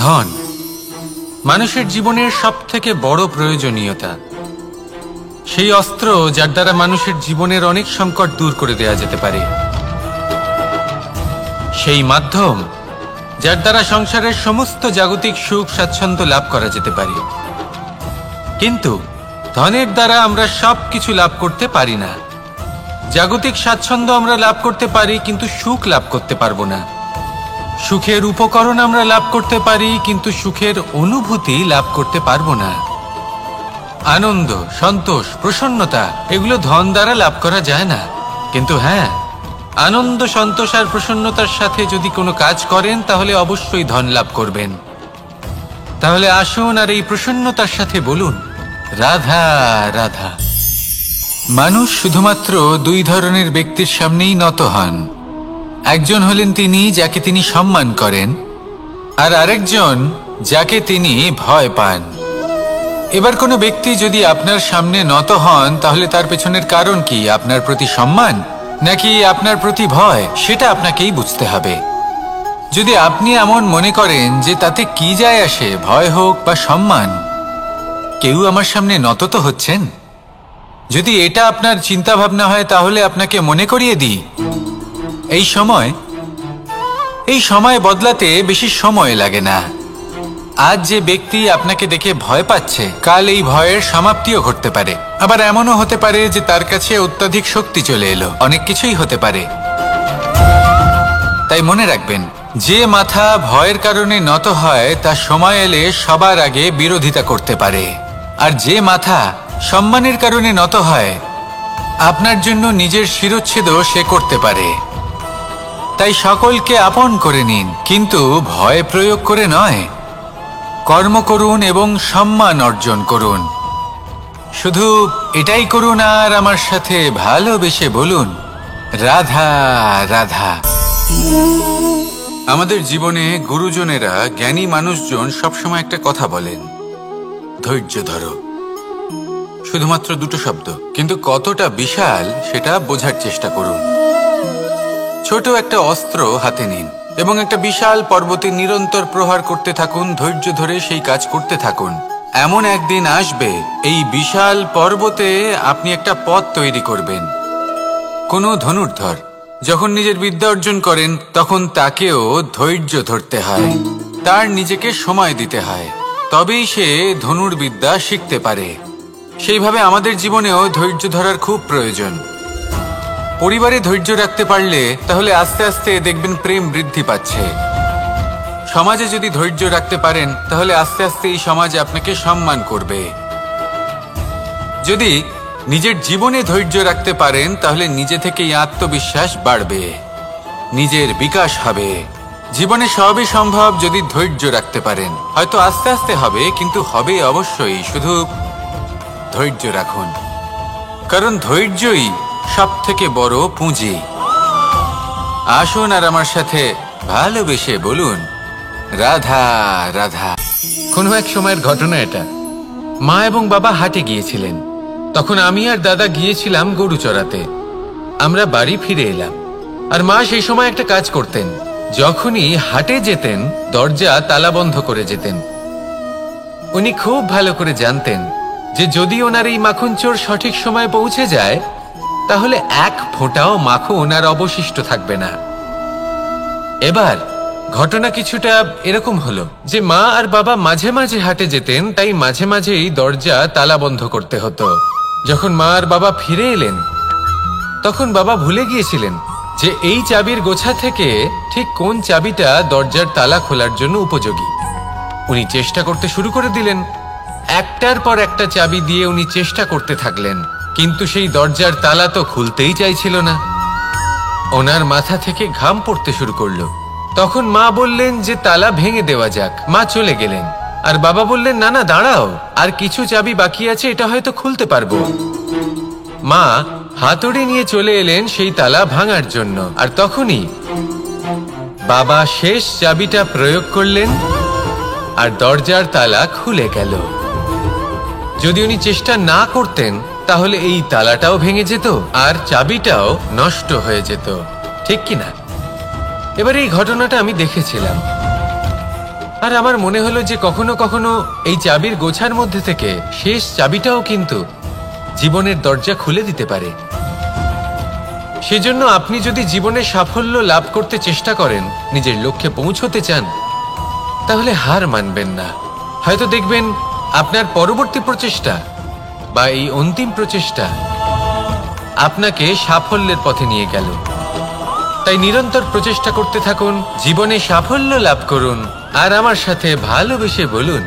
ধন মানুষের জীবনের সবথেকে বড় প্রয়োজনীয়তা, সেই অস্ত্র যার দ্বারা মানুষের জীবনের অনেক সংকট দূর করে দেওয়া যেতে পারে, সেই মাধ্যম যার দ্বারা সংসারের সমস্ত জাগতিক সুখ স্বাচ্ছন্দ্য লাভ করা যেতে পারে। কিন্তু ধনের দ্বারা আমরা সবকিছু লাভ করতে পারি না। জাগতিক স্বাচ্ছন্দ্য আমরা লাভ করতে পারি, কিন্তু সুখ লাভ করতে পারবো না। সুখের উপকরণ আমরা লাভ করতে পারি, কিন্তু সুখের অনুভূতি লাভ করতে পারবো না। আনন্দ, সন্তোষ, প্রসন্নতা এগুলো ধন দ্বারা লাভ করা যায় না। কিন্তু হ্যাঁ, আনন্দ, সন্তোষ আর প্রসন্নতার সাথে যদি কোনো কাজ করেন তাহলে অবশ্যই ধন লাভ করবেন। তাহলে আসুন আর এই প্রসন্নতার সাথে বলুন, রাধা রাধা। মানুষ শুধুমাত্র দুই ধরনের ব্যক্তির সামনেই নত হন। একজন হলেন তিনি যাকে তিনি সম্মান করেন, আর আরেকজন যাকে তিনি ভয় পান। এবার কোনো ব্যক্তি যদি আপনার সামনে নত হন তাহলে তার পেছনের কারণ কি? আপনার প্রতি সম্মান নাকি আপনার প্রতি ভয়? সেটা আপনাকেই বুঝতে হবে। যদি আপনি এমন মনে করেন যে তাতে কি যায় আসে, ভয় হোক বা সম্মান, কেউ আমার সামনে নত তো হচ্ছেন, যদি এটা আপনার চিন্তা ভাবনা হয় তাহলে আপনাকে মনে করিয়ে দিই, এই সময় বদলাতে বেশি সময় লাগে না। আজ যে ব্যক্তি আপনাকে দেখে ভয় পাচ্ছে, কাল এই ভয়ের সমাপ্তিও ঘটতে পারে। আবার এমনও হতে পারে যে তার কাছে অত্যাধিক শক্তি চলে এলো। অনেক কিছুই হতে পারে। তাই মনে রাখবেন, যে মাথা ভয়ের কারণে নত হয় তা সময় এলে সবার আগে বিরোধিতা করতে পারে, আর যে মাথা সম্মানের কারণে নত হয় আপনার জন্য নিজের শিরচ্ছেদও সে করতে পারে। তাই সকলকে আপন করে নিন, কিন্তু ভয় প্রয়োগ করে নয়। কর্ম করুন এবং সম্মান অর্জন করুন। শুধু এটাই করুন আর আমার সাথে ভালোবেসে বলুন, রাধা রাধা। আমাদের জীবনে গুরুজনেরা, জ্ঞানী মানুষজন সবসময় একটা কথা বলেন, ধৈর্য ধরো। শুধুমাত্র দুটো শব্দ, কিন্তু কতটা বিশাল সেটা বোঝার চেষ্টা করুন। ছোট একটা অস্ত্র হাতে নিন এবং একটা বিশাল পর্বতে নিরন্তর প্রহার করতে থাকুন। ধৈর্য ধরে সেই কাজ করতে থাকুন। এমন একদিন আসবে এই বিশাল পর্বতে আপনি একটা পথ তৈরি করবেন। কোনো ধনুর্ধর যখন নিজের বিদ্যা অর্জন করেন তখন তাকেও ধৈর্য ধরতে হয়, তার নিজেকে সময় দিতে হয়, তবেই সে ধনুর্বিদ্যা শিখতে পারে। সেইভাবে আমাদের জীবনেও ধৈর্য ধরার খুব প্রয়োজন। পরিবারে ধৈর্য রাখতে পারলে তাহলে আস্তে আস্তে দেখবেন প্রেম বৃদ্ধি পাচ্ছে। সমাজে যদি ধৈর্য রাখতে পারেন তাহলে আস্তে আস্তে এই সমাজ আপনাকে সম্মান করবে। যদি নিজের জীবনে ধৈর্য রাখতে পারেন তাহলে নিজে থেকেই আত্মবিশ্বাস বাড়বে, নিজের বিকাশ হবে। জীবনে সবই সম্ভব যদি ধৈর্য রাখতে পারেন। হয়তো আস্তে আস্তে হবে, কিন্তু হবে অবশ্যই। শুধু ধৈর্য রাখুন, কারণ ধৈর্যই সবথেকে বড় পুঁজি। আসুন আর আমার সাথে ভালোবেসে বলুন, রাধা রাধা। কোনো এক সময়ের ঘটনা এটা। মা এবং বাবা হাটে গিয়েছিলেন। তখন আমি আর দাদা গিয়েছিলাম গরু চড়াতে। আমরা বাড়ি ফিরে এলাম, আর মা সেই সময় একটা কাজ করতেন। যখনই হাটে যেতেন দরজা তালা বন্ধ করে যেতেন। উনি খুব ভালো করে জানতেন যে যদি ওনার এই মাখন চোর সঠিক সময়ে পৌঁছে যায় তাহলে এক ফোঁটাও মাখন আর অবশিষ্ট থাকবে না। এবার ঘটনা কিছুটা এরকম হলো যে মা আর বাবা মাঝে মাঝে হাটে যেতেন, তাই মাঝে মাঝেই দরজা তালা বন্ধ করতে হতো। যখন মা আর বাবা ফিরে এলেন তখন বাবা ভুলে গিয়েছিলেন যে এই চাবির গোছা থেকে ঠিক কোন চাবিটা দরজার তালা খোলার জন্য উপযোগী। উনি চেষ্টা করতে শুরু করে দিলেন। একটার পর একটা চাবি দিয়ে উনি চেষ্টা করতে থাকলেন, কিন্তু সেই দরজার তালা তো খুলতেই চাইছিল না। ওনার মাথা থেকে ঘাম পড়তে শুরু করলো। তখন মা বললেন যে তালা ভেঙে দেওয়া যাক। মা চলে গেলেন, আর বাবা বললেন, না না দাঁড়াও, আর কিছু চাবি বাকি আছে, এটা হয়তো খুলতে পারবো। মা হাতুড়ি নিয়ে চলে এলেন সেই তালা ভাঙার জন্য, আর তখনই বাবা শেষ চাবিটা প্রয়োগ করলেন আর দরজার তালা খুলে গেল। যদি উনি চেষ্টা না করতেন তাহলে এই তালাটাও ভেঙে যেত আর চাবিটাও নষ্ট হয়ে যেত, ঠিক কিনা? এবার এই ঘটনাটা আমি দেখেছিলাম। আর আমার মনে হলো যে কখনো কখনো এই চাবির গোছার মধ্যে থেকে শেষ চাবিটাও কিন্তু জীবনের দরজা খুলে দিতে পারে। সেজন্য আপনি যদি জীবনে সাফল্য লাভ করতে চেষ্টা করেন, নিজের লক্ষ্যে পৌঁছতে চান, তাহলে হার মানবেন না। হয়তো দেখবেন আপনার পরবর্তী প্রচেষ্টা বা এই অন্তিম প্রচেষ্টা আপনাকে সাফল্যের পথে নিয়ে গেল। তাই নিরন্তর প্রচেষ্টা করতে থাকুন, জীবনে সাফল্য লাভ করুন, আর আমার সাথে ভালোবেসে বলুন,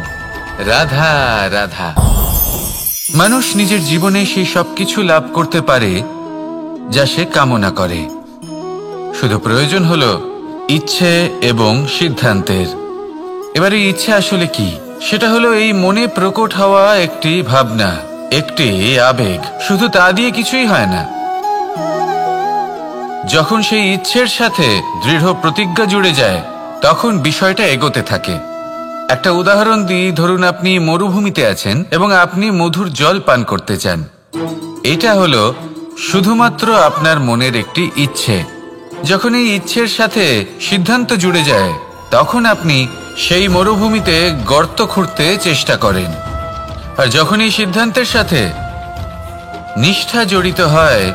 রাধা রাধা। মানুষ নিজের জীবনে সেই সবকিছু লাভ করতে পারে যা সে কামনা করে। শুধু প্রয়োজন হলো ইচ্ছে এবং সিদ্ধান্তের। এবারে ইচ্ছে আসলে কি? সেটা হলো এই মনে প্রকট হওয়া একটি ভাবনা, একটি আবেগ। শুধু তা দিয়ে কিছুই হয় না। যখন সেই ইচ্ছের সাথে দৃঢ় প্রতিজ্ঞা জুড়ে যায়, তখন বিষয়টা এগোতে থাকে। একটা উদাহরণ দিই, ধরুন আপনি মরুভূমিতে আছেন এবং আপনি মধুর জল পান করতে চান। এটা হলো শুধুমাত্র আপনার মনের একটি ইচ্ছে। যখন এই ইচ্ছের সাথে সিদ্ধান্ত জুড়ে যায়, তখন আপনি সেই মরুভূমিতে গর্ত খুঁড়তে চেষ্টা করেন। আর যখন এই সিদ্ধান্তের সাথে নিষ্ঠা জড়িত হয়,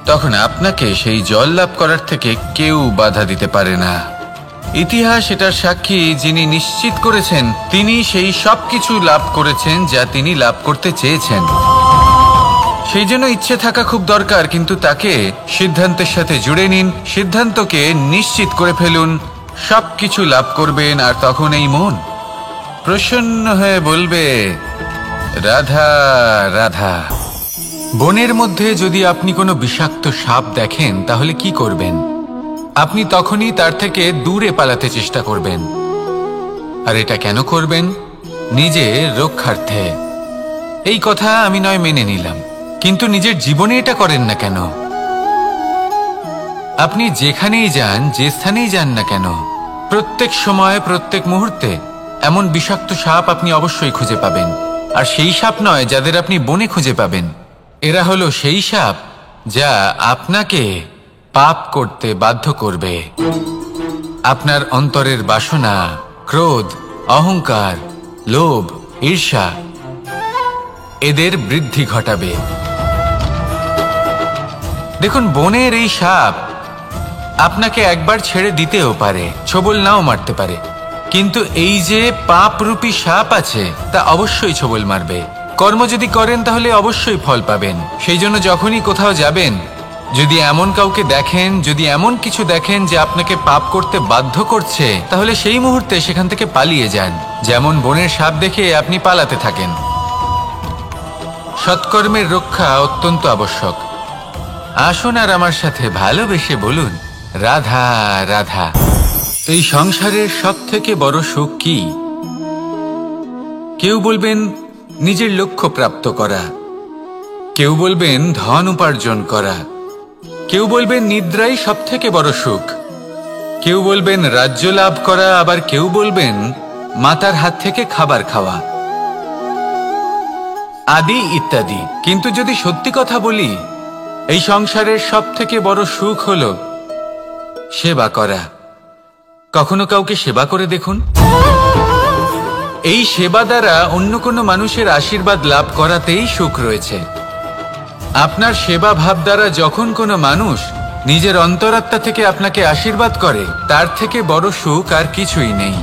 তখন আপনাকে সেই জল লাভ করার থেকে কেউ বাধা দিতে পারে না। ইতিহাস এটার সাক্ষী, যিনি নিশ্চিত করেছেন তিনি সেই সব কিছু লাভ করেছেন যা তিনি লাভ করতে চেয়েছেন। সেই জন্য ইচ্ছে থাকা খুব দরকার, কিন্তু তাকে সিদ্ধান্তের সাথে জুড়ে নিন। সিদ্ধান্তকে নিশ্চিত করে ফেলুন, সব কিছু লাভ করবেন। আর তখন এই মন প্রসন্ন হয়ে বলবে, রাধা রাধা। বনের মধ্যে যদি আপনি কোনো বিষাক্ত সাপ দেখেন, তাহলে কি করবেন? আপনি তখনই তার থেকে দূরে পালাতে চেষ্টা করবেন। আর এটা কেন করবেন? নিজের রক্ষার্থে। এই কথা আমি নয় মেনে নিলাম, কিন্তু নিজের জীবনে এটা করেন না কেন? আপনি যেখানেই যান, যে স্থানেই যান না কেন, প্রত্যেক সময় প্রত্যেক মুহূর্তে এমন বিষাক্ত সাপ আপনি অবশ্যই খুঁজে পাবেন। আর সেই সাপ নয় যাদের আপনি বনে খুঁজে পাবেন, এরা হলো সেই সাপ যা আপনাকে পাপ করতে বাধ্য করবে। আপনার অন্তরের বাসনা, ক্রোধ, অহংকার, লোভ, ঈর্ষা এদের বৃদ্ধি ঘটাবে। দেখুন, বনের এই সাপ আপনাকে একবার ছেড়ে দিতেও পারে, ছোবল নাও মারতে পারে, কিন্তু এই যে পাপরূপী সাপ আছে তা অবশ্যই ছোবল মারবে। কর্ম যদি করেন তাহলে অবশ্যই ফল পাবেন। সেই জন্য যখনই কোথাও যাবেন, যদি এমন কাউকে দেখেন, যদি এমন কিছু দেখেন যে আপনাকে পাপ করতে বাধ্য করছে, তাহলে সেই মুহূর্তে সেখান থেকে পালিয়ে যান। যেমন বনের সাপ দেখে আপনি পালাতে থাকেন। সৎকর্মের রক্ষা অত্যন্ত আবশ্যক। আসুন আর আমার সাথে ভালোবেসে বলুন, রাধা রাধা। এই সংসারের সব থেকে বড় সুখ কি? কেউ বলবেন নিজের লক্ষ্য প্রাপ্ত করা, কেউ বলবেন ধন উপার্জন করা, কেউ বলবেন নিদ্রাই সব থেকে বড় সুখ, কেউ বলবেন রাজ্য লাভ করা, আবার কেউ বলবেন মাতার হাত থেকে খাবার খাওয়া, আদি ইত্যাদি। কিন্তু যদি সত্যি কথা বলি, এই সংসারের সব থেকে বড় সুখ হলো সেবা করা। কখনো কাউকে সেবা করে দেখুন। এই সেবা দ্বারা অন্য কোনো মানুষের আশীর্বাদ লাভ করাতেই সুখ রয়েছে। আপনার সেবা ভাব দ্বারা যখন কোনো মানুষ নিজের অন্তরাত্মা থেকে আপনাকে আশীর্বাদ করে, তার থেকে বড় সুখ আর কিছুই নেই।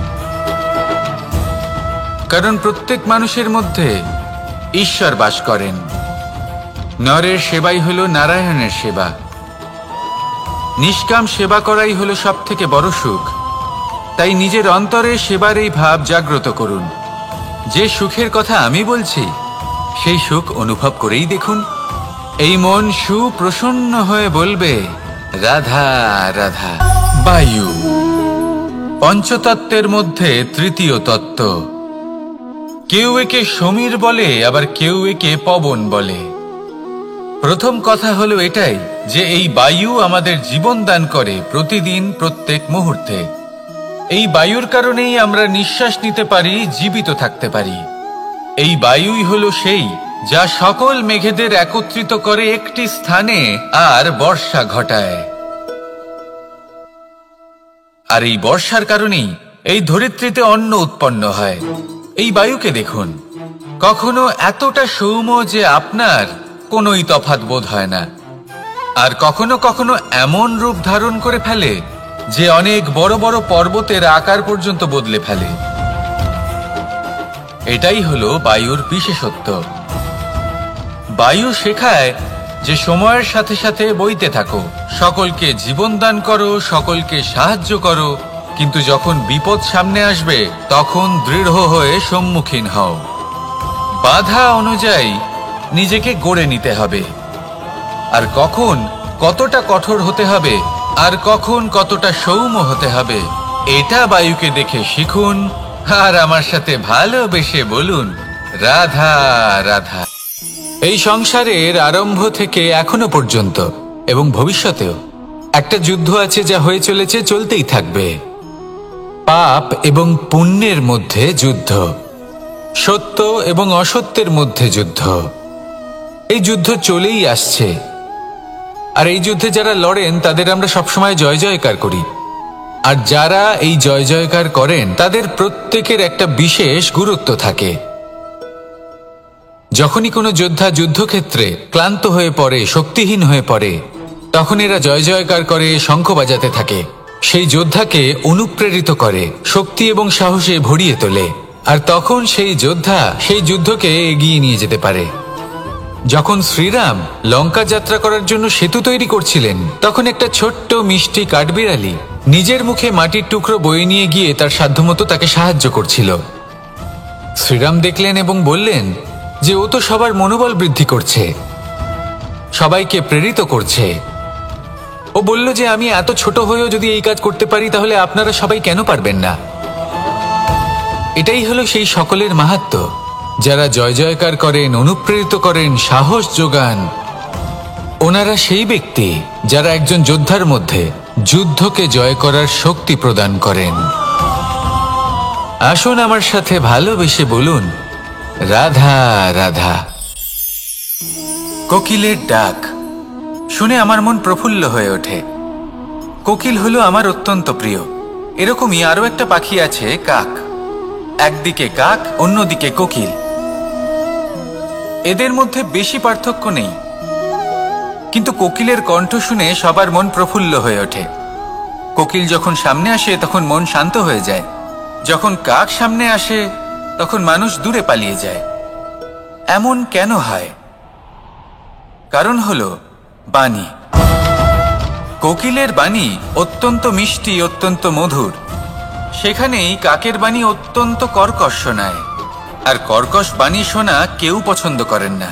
কারণ প্রত্যেক মানুষের মধ্যে ঈশ্বর বাস করেন। নরের সেবাই হলো নারায়ণের সেবা। নিষ্কাম সেবা করাই হলো সব থেকে বড় সুখ। তাই নিজের অন্তরে সেবার এই ভাব জাগ্রত করুন। যে সুখের কথা আমি বলছি, সেই সুখ অনুভব করেই দেখুন। এই মন সুপ্রসন্ন হয়ে বলবে, রাধা রাধা। বায়ু পঞ্চতত্ত্বের মধ্যে তৃতীয় তত্ত্ব। কেউ একে সমীর বলে, আবার কেউ একে পবন বলে। প্রথম কথা হলো এটাই যে এই বায়ু আমাদের জীবন দান করে প্রতিদিন, প্রত্যেক মুহূর্তে। এই বায়ুর কারণেই আমরা নিঃশ্বাস নিতে পারি, জীবিত থাকতে পারি। এই বায়ুই হলো সেই যা সকল মেঘেদের একত্রিত করে একটি স্থানে আর বর্ষা ঘটায়। আর এই বর্ষার কারণেই এই ধরিত্রীতে অন্ন উৎপন্ন হয়। এই বায়ুকে দেখুন, কখনো এতটা সৌম্য যে আপনার কোনোই তফাৎ বোধ হয় না, আর কখনো কখনো এমন রূপ ধারণ করে ফেলে যে অনেক বড় বড় পর্বতের আকার পর্যন্ত বদলে ফেলে। এটাই হলো বায়ুর বিশেষত্ব। বায়ু শেখায় যে সময়ের সাথে সাথে বইতে থাকো, সকলকে জীবন দান করো, সকলকে সাহায্য করো, কিন্তু যখন বিপদ সামনে আসবে তখন দৃঢ় হয়ে সম্মুখীন হও। বাধা অনুযায়ী নিজেকে গড়ে নিতে হবে, আর কখন কতটা কঠোর হতে হবে আর কখন কতটা সৌম্য হতে হবে, এটা বায়ুকে দেখে শিখুন। আর আমার সাথে ভালোবেসে বলুন, রাধা রাধা। এই সংসারের আরম্ভ থেকে এখনো পর্যন্ত এবং ভবিষ্যতেও একটা যুদ্ধ আছে, যা হয়ে চলেছে, চলতেই থাকবে। পাপ এবং পুণ্যের মধ্যে যুদ্ধ, সত্য এবং অসত্যের মধ্যে যুদ্ধ। এই যুদ্ধ চলেই আসছে, আর এই যুদ্ধে যারা লড়েন তাদের আমরা সবসময় জয় জয়কার করি। আর যারা এই জয় জয়কার করেন তাদের প্রত্যেকের একটা বিশেষ গুরুত্ব থাকে। যখনই কোনো যোদ্ধা যুদ্ধক্ষেত্রে ক্লান্ত হয়ে পড়ে, শক্তিহীন হয়ে পড়ে, তখন এরা জয় জয়কার করে, শঙ্খ বাজাতে থাকে, সেই যোদ্ধাকে অনুপ্রেরিত করে, শক্তি এবং সাহসে ভরিয়ে তোলে, আর তখন সেই যোদ্ধা সেই যুদ্ধকে এগিয়ে নিয়ে যেতে পারে। যখন শ্রীরাম লঙ্কা যাত্রা করার জন্য সেতু তৈরি করছিলেন, তখন একটা ছোট্ট মিষ্টি কাঠবিড়ালি নিজের মুখে মাটির টুকরো বয়ে নিয়ে গিয়ে তার সাধ্যমতো তাকে সাহায্য করছিল। শ্রীরাম দেখলেন এবং বললেন যে ও তো সবার মনোবল বৃদ্ধি করছে, সবাইকে প্রেরিত করছে। ও বলল যে আমি এত ছোট হয়েও যদি এই কাজ করতে পারি, তাহলে আপনারা সবাই কেন পারবেন না? এটাই হলো সেই সকলের মাহাত্ম্য, যারা জয় জয়কার করেন, অনুপ্রেরিত করেন, সাহস যোগান। ওনারা সেই ব্যক্তি যারা একজন যোদ্ধার মধ্যে যুদ্ধকে জয় করার শক্তি প্রদান করেন। আসুন আমার সাথে ভালোবেসে বলুন, রাধা রাধা। কোকিলের ডাক শুনে আমার মন প্রফুল্ল হয়ে ওঠে। কোকিল হলো আমার অত্যন্ত প্রিয়। এরকমই আরো একটা পাখি আছে, কাক। একদিকে কাক, অন্যদিকে কোকিল। এদের মধ্যে বেশি পার্থক্য নেই, কিন্তু কোকিলের কণ্ঠ শুনে সবার মন প্রফুল্ল হয়ে ওঠে। কোকিল যখন সামনে আসে তখন মন শান্ত হয়ে যায়, যখন কাক সামনে আসে তখন মানুষ দূরে পালিয়ে যায়। এমন কেন হয়? কারণ হলো বাণী। কোকিলের বাণী অত্যন্ত মিষ্টি, অত্যন্ত মধুর। সেখানেই কাকের বাণী অত্যন্ত কর্কশ শোনায়, আর কর্কশ বাণী শোনা কেউ পছন্দ করেন না।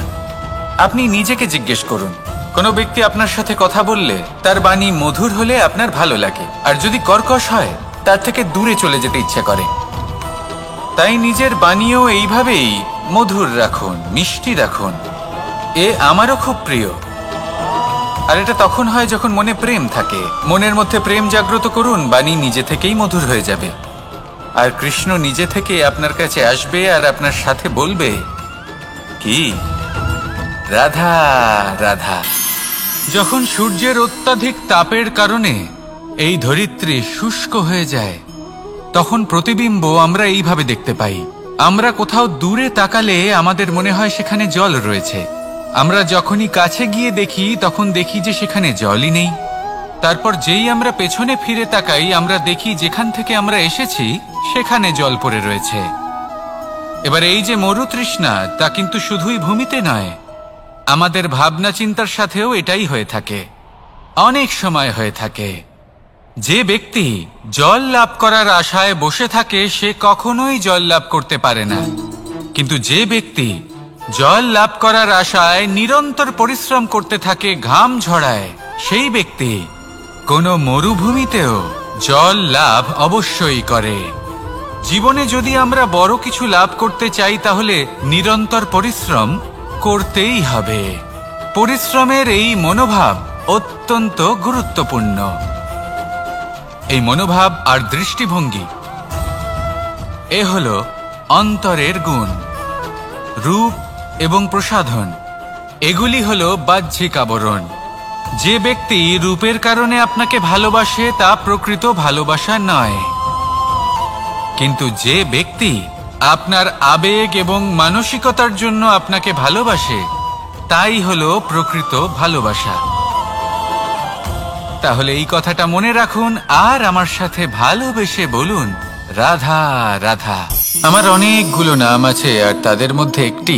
আপনি নিজেকে জিজ্ঞেস করুন, কোনো ব্যক্তি আপনার সাথে কথা বললে তার বাণী মধুর হলে আপনার ভালো লাগে, আর যদি কর্কশ হয় তার থেকে দূরে চলে যেতে ইচ্ছে করে। তাই নিজের বাণীও এইভাবেই মধুর রাখুন, মিষ্টি রাখুন। এ আমারও খুব প্রিয়। আর এটা তখন হয় যখন মনে প্রেম থাকে। মনের মধ্যে প্রেম জাগ্রত করুন, বাণী নিজে থেকেই মধুর হয়ে যাবে। আর কৃষ্ণ নিজে থেকে আপনার কাছে আসবে আর আপনার সাথে বলবে, কি রাধা রাধা। যখন সূর্যের অত্যাধিক তাপের কারণে এই ধরিত্রী শুষ্ক হয়ে যায়, তখন প্রতিবিম্ব আমরা এইভাবে দেখতে পাই। আমরা কোথাও দূরে তাকালে আমাদের মনে হয় সেখানে জল রয়েছে। আমরা যখনই কাছে গিয়ে দেখি তখন দেখি যে সেখানে জলই নেই। তারপর যেই আমরা পেছনে ফিরে তাকাই, আমরা দেখি যেখান থেকে আমরা এসেছি সেখানে জল পড়ে রয়েছে। এবার এই যে মরুতৃষ্ণা, তা কিন্তু শুধুই ভূমিতে নয়, আমাদের ভাবনা চিন্তার সাথেও এটাই হয়ে থাকে, অনেক সময় হয়ে থাকে। যে ব্যক্তি জল লাভ করার আশায় বসে থাকে সে কখনোই জল লাভ করতে পারে না, কিন্তু যে ব্যক্তি জল লাভ করার আশায় নিরন্তর পরিশ্রম করতে থাকে, ঘাম ঝরায়, সেই ব্যক্তি কোনো মরুভূমিতেও জল লাভ অবশ্যই করে। জীবনে যদি আমরা বড় কিছু লাভ করতে চাই তাহলে নিরন্তর পরিশ্রম করতেই হবে। পরিশ্রমের এই মনোভাব অত্যন্ত গুরুত্বপূর্ণ। এই মনোভাব আর দৃষ্টিভঙ্গি এ হলো অন্তরের গুণ। রূপ এবং প্রসাধন এগুলি হলো বাহ্যিক আবরণ। যে ব্যক্তি রূপের কারণে আপনাকে ভালোবাসে তা প্রকৃত ভালোবাসা নয়। কিন্তু যে ব্যক্তি আপনার আবেগ এবং মানসিকতার জন্য আপনাকে ভালোবাসে, তাই হলো প্রকৃত ভালোবাসা। তাহলে এই কথাটা মনে রাখুন আর আমার সাথে ভালোবেসে বলুন, রাধা রাধা। আমার অনেকগুলো নাম আছে, আর তাদের মধ্যে একটি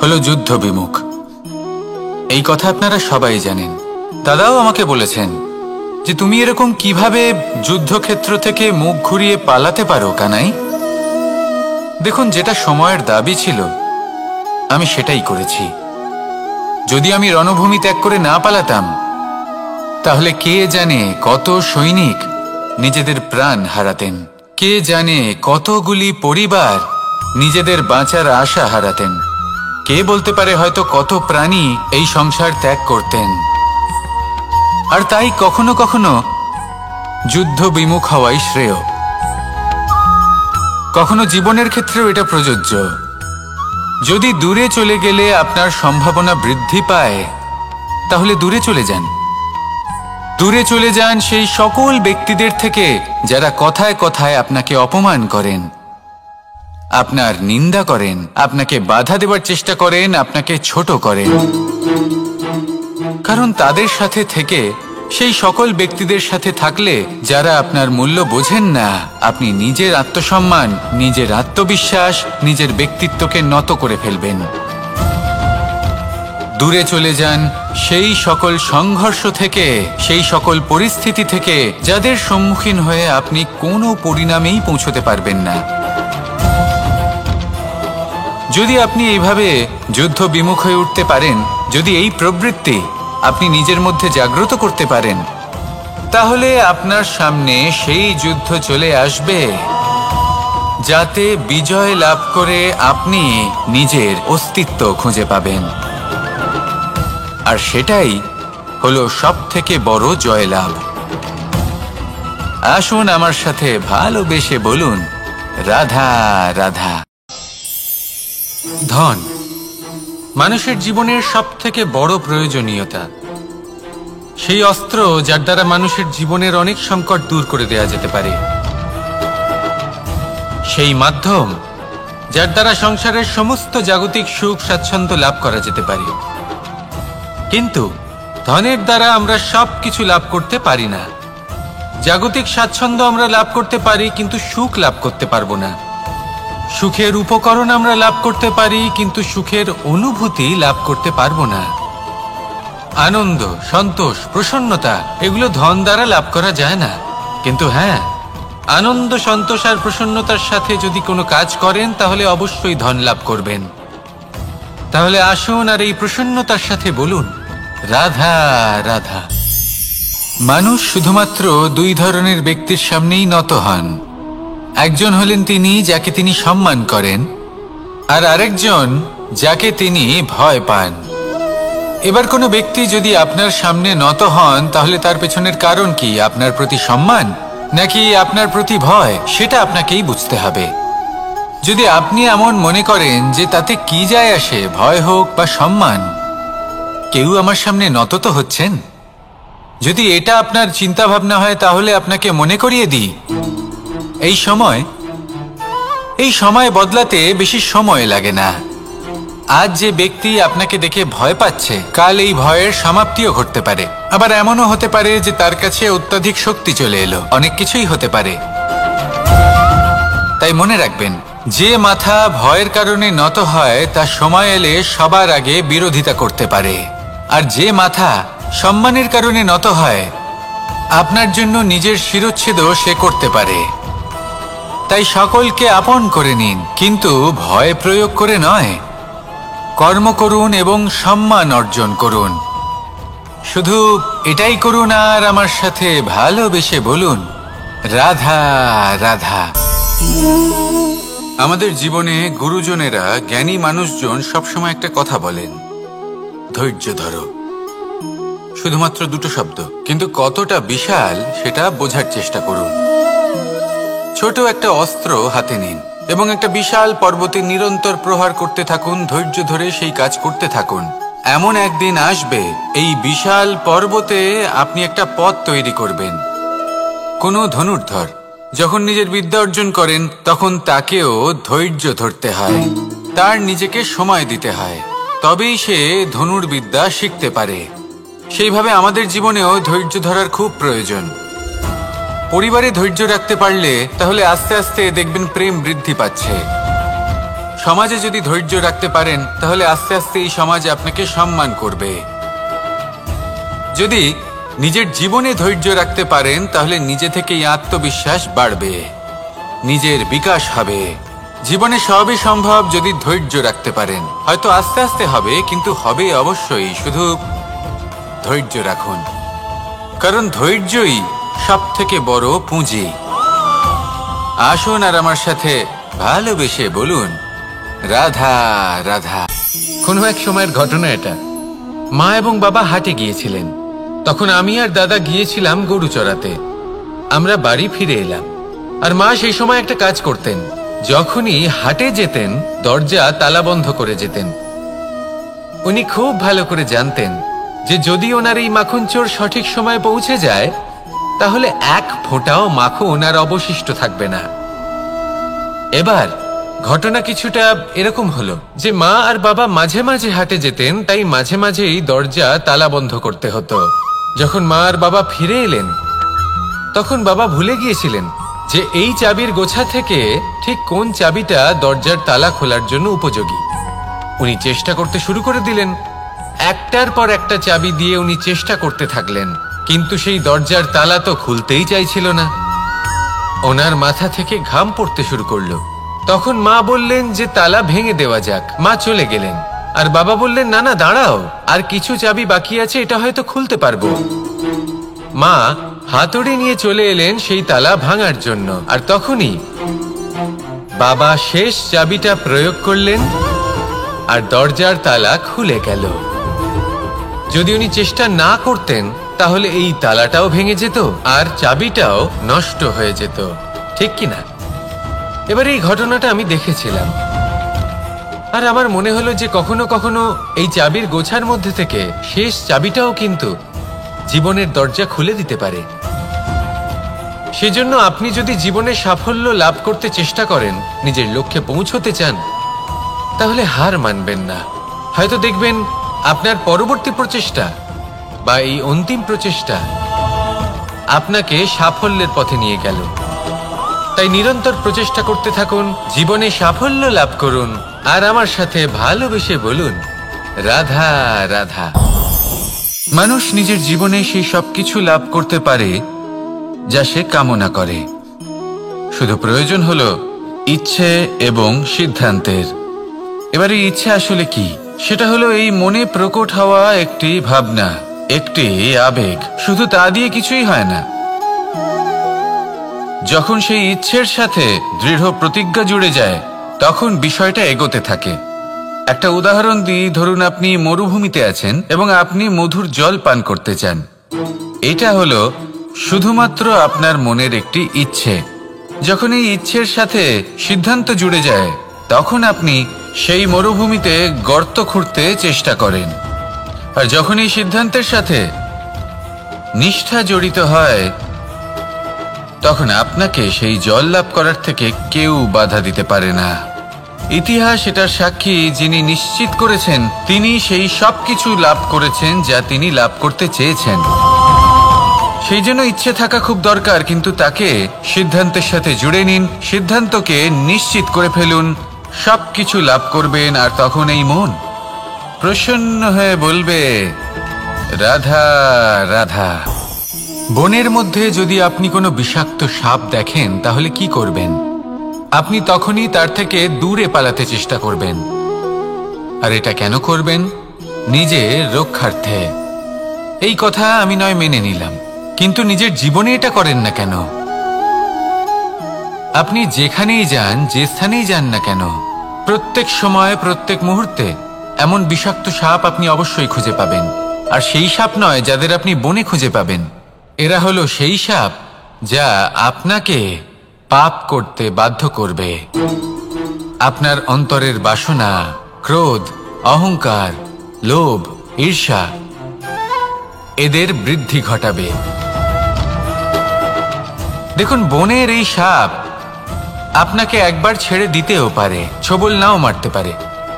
হলো যুদ্ধ বিমুখ। এই কথা আপনারা সবাই জানেন। দাদাও আমাকে বলেছেন যে তুমি এরকম কিভাবে যুদ্ধক্ষেত্র থেকে মুখ ঘুরিয়ে পালাতে পারো কানাই। দেখুন, যেটা সময়ের দাবি ছিল আমি সেটাই করেছি। যদি আমি রণভূমি ত্যাগ করে না পালাতাম, তাহলে কে জানে কত সৈনিক নিজেদের প্রাণ হারাতেন, কে জানে কতগুলি পরিবার নিজেদের বাঁচার আশা হারাতেন, কে বলতে পারে হয়তো কত প্রাণী এই সংসার ত্যাগ করতেন। আর তাই কখনো কখনো যুদ্ধ বিমুখ হওয়াই শ্রেয়। কখনো জীবনের ক্ষেত্রেও এটা প্রযোজ্য। যদি দূরে চলে গেলে আপনার সম্ভাবনা বৃদ্ধি পায়, তাহলে দূরে চলে যান। দূরে চলে যান সেই সকল ব্যক্তিদের থেকে যারা কথায় কথায় আপনাকে অপমান করেন, আপনার নিন্দা করেন, আপনাকে বাধা দেবার চেষ্টা করেন, আপনাকে ছোট করেন। কারণ তাদের সাথে থেকে, সেই সকল ব্যক্তিদের সাথে থাকলে যারা আপনার মূল্য বোঝেন না, আপনি নিজের আত্মসম্মান, নিজের আত্মবিশ্বাস, নিজের ব্যক্তিত্বকে নত করে ফেলবেন। দূরে চলে যান সেই সকল সংঘর্ষ থেকে, সেই সকল পরিস্থিতি থেকে যাদের সম্মুখীন হয়ে আপনি কোনো পরিণামেই পৌঁছতে পারবেন না। যদি আপনি এইভাবে যুদ্ধ বিমুখ হয়ে উঠতে পারেন, যদি এই প্রবৃত্তি আপনি নিজের মধ্যে জাগ্রত করতে পারেন, তাহলে আপনার সামনে সেই যুদ্ধ চলে আসবে যাতে বিজয় লাভ করে আপনি নিজের অস্তিত্ব খুঁজে পাবেন। আর সেটাই হলো সবথেকে বড় জয়লাভ। আসুন আমার সাথে ভালোবেসে বলুন, রাধা রাধা। ধন মানুষের জীবনের সবথেকে বড় প্রয়োজনীয়তা, সেই অস্ত্র যার দ্বারা মানুষের জীবনের অনেক সংকট দূর করে দেয়া যেতে পারে, সেই মাধ্যম যার দ্বারা সংসারের সমস্ত জাগতিক সুখ স্বাচ্ছন্দ্য লাভ করা যেতে পারে। কিন্তু ধনের দ্বারা আমরা সবকিছু লাভ করতে পারি না। জাগতিক স্বাচ্ছন্দ্য আমরা লাভ করতে পারি, কিন্তু সুখ লাভ করতে পারবো না। সুখের উপকরণ আমরা লাভ করতে পারি, কিন্তু সুখের অনুভূতি লাভ করতে পারবো না। আনন্দ, সন্তোষ, প্রসন্নতা এগুলো ধন দ্বারা লাভ করা যায় না। কিন্তু হ্যাঁ, আনন্দ, সন্তোষ আর প্রসন্নতার সাথে যদি কোনো কাজ করেন, তাহলে অবশ্যই ধন লাভ করবেন। তাহলে আসুন আর এই প্রসন্নতার সাথে বলুন, রাধা রাধা। মানুষ শুধুমাত্র দুই ধরনের ব্যক্তির সামনেই নত হন। একজন হলেন তিনি যাকে তিনি সম্মান করেন, আর আরেকজন যাকে তিনি ভয় পান। এবার কোনো ব্যক্তি যদি আপনার সামনে নত হন, তাহলে তার পেছনের কারণ কি? আপনার প্রতি সম্মান নাকি আপনার প্রতি ভয়? সেটা আপনাকেই বুঝতে হবে। যদি আপনি এমন মনে করেন যে তাতে কি যায় আসে, ভয় হোক বা সম্মান, কেউ আমার সামনে নত তো হচ্ছেন, যদি এটা আপনার চিন্তা ভাবনা হয়, তাহলে আপনাকে মনে করিয়ে দিই, এই সময় বদলাতে বেশি সময় লাগে না। আজ যে ব্যক্তি আপনাকে দেখে ভয় পাচ্ছে, কাল এই ভয়ের সমাপ্তিও ঘটতে পারে। আবার এমনও হতে পারে যে তার কাছে অত্যধিক শক্তি চলে এলো। অনেক কিছুই হতে পারে। তাই মনে রাখবেন, যে মাথা ভয়ের কারণে নত হয়, তা সময় এলে সবার আগে বিরোধিতা করতে পারে। আর যে মাথা সম্মানের কারণে নত হয়, আপনার জন্য নিজের শিরচ্ছেদও সে করতে পারে। তাই সকলকে আপন করে নিন, কিন্তু ভয় প্রয়োগ করে নয়। কর্ম করুন এবং সম্মান অর্জন করুন। শুধু এটাই করুন আর আমার সাথে ভালোবেসে বলুন, রাধা রাধা। আমাদের জীবনে গুরুজনেরা, জ্ঞানী মানুষজন সবসময় একটা কথা বলেন, ধৈর্য ধরো। শুধুমাত্র দুটো শব্দ, কিন্তু কতটা বিশাল সেটা বোঝার চেষ্টা করুন। ছোট একটা অস্ত্র হাতে নিন এবং একটা বিশাল পর্বতে নিরন্তর প্রহার করতে থাকুন। ধৈর্য ধরে সেই কাজ করতে থাকুন। এমন একদিন আসবে, এই বিশাল পর্বতে আপনি একটা পথ তৈরি করবেন। কোনো ধনুর্ধর যখন নিজের বিদ্যা অর্জন করেন তখন তাকেও ধৈর্য ধরতে হয়, তার নিজেকে সময় দিতে হয়, তবেই সে ধনুর বিদ্যা শিখতে পারে। সেইভাবে আমাদের জীবনেও ধৈর্য ধরার খুব প্রয়োজন। পরিবারে ধৈর্য রাখতে পারলে তাহলে আস্তে আস্তে দেখবেন প্রেম বৃদ্ধি পাচ্ছে। সমাজে যদি ধৈর্য রাখতে পারেন তাহলে আস্তে আস্তে এই সমাজ আপনাকে সম্মান করবে। যদি নিজের জীবনে ধৈর্য রাখতে পারেন তাহলে নিজে থেকেই আত্মবিশ্বাস বাড়বে, নিজের বিকাশ হবে। জীবনে সবই সম্ভব যদি ধৈর্য রাখতে পারেন। হয়তো আস্তে আস্তে হবে, কিন্তু হবে অবশ্যই। শুধু ধৈর্য রাখুন, কারণ ধৈর্যই সব থেকে বড় পুঁজি। আসুন আর আমার সাথে ভালোবেসে বলুন, রাধা রাধা। কোনো এক সময়ের ঘটনা এটা। মা এবং বাবা হাটে গিয়েছিলেন। তখন আমি আর দাদা গিয়েছিলাম গরু চড়াতে। আমরা বাড়ি ফিরে এলাম, আর মা সেই সময় একটা কাজ করতেন। যখনই হাটে যেতেন দরজা তালা বন্ধ করে যেতেন। উনি খুব ভালো করে জানতেন যে যদি ওনার এই মাখন চোর সঠিক সময়ে পৌঁছে যায় তাহলে এক ফোঁটাও মাখন আর অবশিষ্ট থাকবে না। এবার ঘটনা কিছুটা এরকম হলো যে মা আর বাবা মাঝে মাঝে হাটে যেতেন, তাই মাঝে মাঝেই দরজা তালা বন্ধ করতে হতো। যখন মা আর বাবা ফিরে এলেন তখন বাবা ভুলে গিয়েছিলেন যে এই চাবির গোছা থেকে ঠিক কোন চাবিটা দরজার তালা খোলার জন্য উপযোগী। উনি চেষ্টা করতে শুরু করে দিলেন। একটার পর একটা চাবি দিয়ে উনি চেষ্টা করতে থাকলেন, কিন্তু সেই দরজার তালা তো খুলতেই চাইছিল না। ওনার মাথা থেকে ঘাম পড়তে শুরু করলো। তখন মা বললেন যে তালা ভেঙে দেওয়া যাক। মা চলে গেলেন, আর বাবা বললেন না না দাঁড়াও, আর কিছু চাবি বাকি আছে, এটা হয়তো খুলতে পারবো। মা হাতুড়ি নিয়ে চলে এলেন সেই তালা ভাঙার জন্য, আর তখনই বাবা শেষ চাবিটা প্রয়োগ করলেন আর দরজার তালা খুলে গেল। যদি উনি চেষ্টা না করতেন তাহলে এই তালাটাও ভেঙে যেত আর চাবিটাও নষ্ট হয়ে যেত, ঠিক কিনা? এবার এই ঘটনাটা আমি দেখেছিলাম, আর আমার মনে হলো যে কখনো কখনো এই চাবির গোছার মধ্যে থেকে শেষ চাবিটাও কিন্তু জীবনের দরজা খুলে দিতে পারে। সেজন্য আপনি যদি জীবনে সাফল্য লাভ করতে চেষ্টা করেন, নিজের লক্ষ্যে পৌঁছতে চান, তাহলে হার মানবেন না। হয়তো দেখবেন আপনার পরবর্তী প্রচেষ্টা বা এই অন্তিম প্রচেষ্টা আপনাকে সাফল্যের পথে নিয়ে গেল। তাই নিরন্তর প্রচেষ্টা করতে থাকুন, জীবনে সাফল্য লাভ করুন, আর আমার সাথে ভালোবেসে বলুন, রাধা রাধা। মানুষ নিজের জীবনে সেই সবকিছু লাভ করতে পারে যা সে কামনা করে। শুধু প্রয়োজন হলো ইচ্ছে এবং সিদ্ধান্তের। এবার এই ইচ্ছে আসলে কি? সেটা হলো এই মনে প্রকট হওয়া একটি ভাবনা, একটি আবেগ। শুধু তা দিয়ে কিছুই হয় না। যখন সেই ইচ্ছের সাথে দৃঢ় প্রতিজ্ঞা জুড়ে যায় তখন বিষয়টা এগোতে থাকে। একটা উদাহরণ দিই, ধরুন আপনি মরুভূমিতে আছেন এবং আপনি মধুর জল পান করতে চান। এটা হলো শুধুমাত্র আপনার মনের একটি ইচ্ছে। যখন এই ইচ্ছের সাথে সিদ্ধান্ত জুড়ে যায় তখন আপনি সেই মরুভূমিতে গর্ত খুঁড়তে চেষ্টা করেন। আর যখন এই সিদ্ধান্তের সাথে নিষ্ঠা জড়িত হয় তখন আপনাকে সেই জল লাভ করার থেকে কেউ বাধা দিতে পারে না। ইতিহাস এটার সাক্ষী, যিনি নিশ্চিত করেছেন তিনি সেই সব কিছু লাভ করেছেন যা তিনি লাভ করতে চেয়েছেন। সেই জন্য ইচ্ছে থাকা খুব দরকার, কিন্তু তাকে সিদ্ধান্তের সাথে জুড়ে নিন, সিদ্ধান্তকে নিশ্চিত করে ফেলুন, সবকিছু লাভ করবেন। আর তখন এই মন প্রসন্ন হয়ে বলবে, রাধা রাধা। বনের মধ্যে যদি আপনি কোনো বিষাক্ত সাপ দেখেন তাহলে কি করবেন? আপনি তখনই তার থেকে দূরে পালাতে চেষ্টা করবেন। আর এটা কেন করবেন? নিজের রক্ষার্থে। এই কথা আমি নয় মেনে নিলাম, কিন্তু নিজের জীবনে এটা করেন না কেন? আপনি যেখানেই যান, যে স্থানেই যান না কেন, প্রত্যেক সময় প্রত্যেক মুহূর্তে এমন বিষাক্ত সাপ আপনি অবশ্যই খুঁজে পাবেন। আর সেই সাপ নয় যাদের আপনি বনে খুঁজে পাবেন, এরা হলো সেই সাপ যা আপনাকে পাপ করতে বাধ্য করবে। আপনার অন্তরের বাসনা, ক্রোধ, অহংকার, লোভ, ঈর্ষা এদের বৃদ্ধি ঘটাবে। দেখুন, বনের এই সাপ আপনাকে একবার ছেড়ে দিতেও পারে, ছোবল নাও মারতে পারে,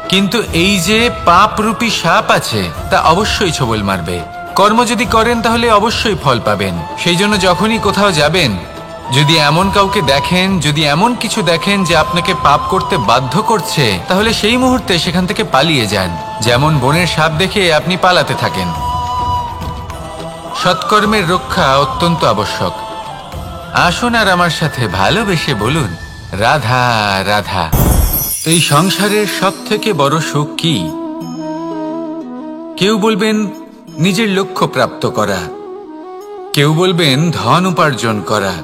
কিন্তু এই যে পাপরূপী সাপ আছে তা অবশ্যই ছোবল মারবে। কর্ম যদি করেন তাহলে অবশ্যই ফল পাবেন। সেই জন্য যখনই কোথাও যাবেন, যদি এমন কাউকে দেখেন, যদি এমন কিছু দেখেন যে আপনাকে পাপ করতে বাধ্য করছে, তাহলে সেই মুহূর্তে সেখান থেকে পালিয়ে যান। যেমন বনের সাপ দেখে আপনি পালাতে থাকেন। সৎকর্মের রক্ষা অত্যন্ত আবশ্যক। আসুন আর আমার সাথে ভালোবেসে বলুন, রাধা রাধা। এই সংসারের সব থেকে বড় সুখ কি? কেউ বলবেন নিজের লক্ষ্য প্রাপ্ত করা, কেউ বলবেন ধন উপার্জন করা,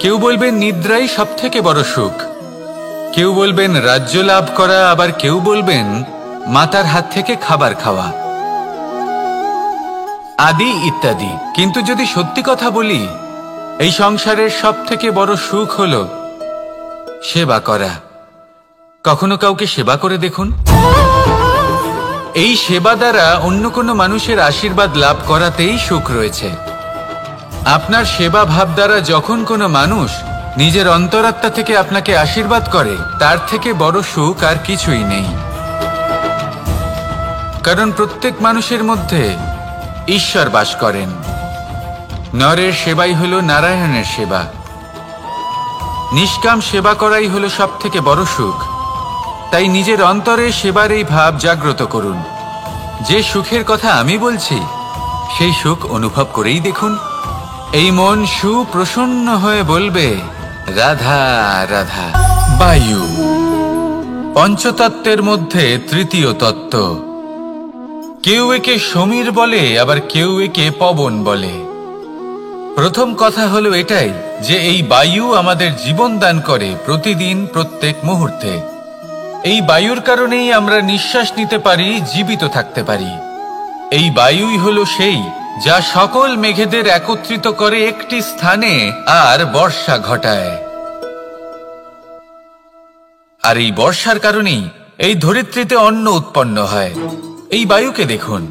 কেউ বলবেন নিদ্রাই সব থেকে বড় সুখ, কেউ বলবেন রাজ্য লাভ করা, আবার কেউ বলবেন মাতার হাত থেকে খাবার খাওয়া, আদি ইত্যাদি। কিন্তু যদি সত্যি কথা বলি, এই সংসারের সব থেকে বড় সুখ হলো সেবা করা। কখনো কাউকে সেবা করে দেখুন। এই সেবা দ্বারা অন্য কোনো মানুষের আশীর্বাদ লাভ করাতেই সুখ রয়েছে। আপনার সেবা ভাব দ্বারা যখন কোনো মানুষ নিজের অন্তরাত্মা থেকে আপনাকে আশীর্বাদ করে, তার থেকে বড় সুখ আর কিছুই নেই। কারণ প্রত্যেক মানুষের মধ্যে ঈশ্বর বাস করেন। নরের সেবাই হলো নারায়ণের সেবা। নিষ্কাম সেবা করাই হলো সব থেকে বড় সুখ। তাই নিজের অন্তরে সেবার এই ভাব জাগ্রত করুন। যে সুখের কথা আমি বলছি, সেই সুখ অনুভব করেই দেখুন। এই মন সুপ্রসন্ন হয়ে বলবে, রাধা রাধা। বায়ু পঞ্চতত্ত্বের মধ্যে তৃতীয় তত্ত্ব। কেউ একে সমীর বলে, আবার কেউ একে পবন বলে। প্রথম কথা হলো এটাই যে এই বায়ু আমাদের জীবন দান করে প্রতিদিন, প্রত্যেক মুহূর্তে। এই বায়ুর কারণেই আমরা নিঃশ্বাস নিতে পারি, জীবিত থাকতে পারি। এই বায়ুই হলো সেই যা সকল মেঘেদের একত্রিত করে একটি স্থানে আর বর্ষা ঘটায়। আর এই বর্ষার কারণেই এই ধরিত্রীতে অন্ন উৎপন্ন হয়। এই বায়ুকে দেখুন,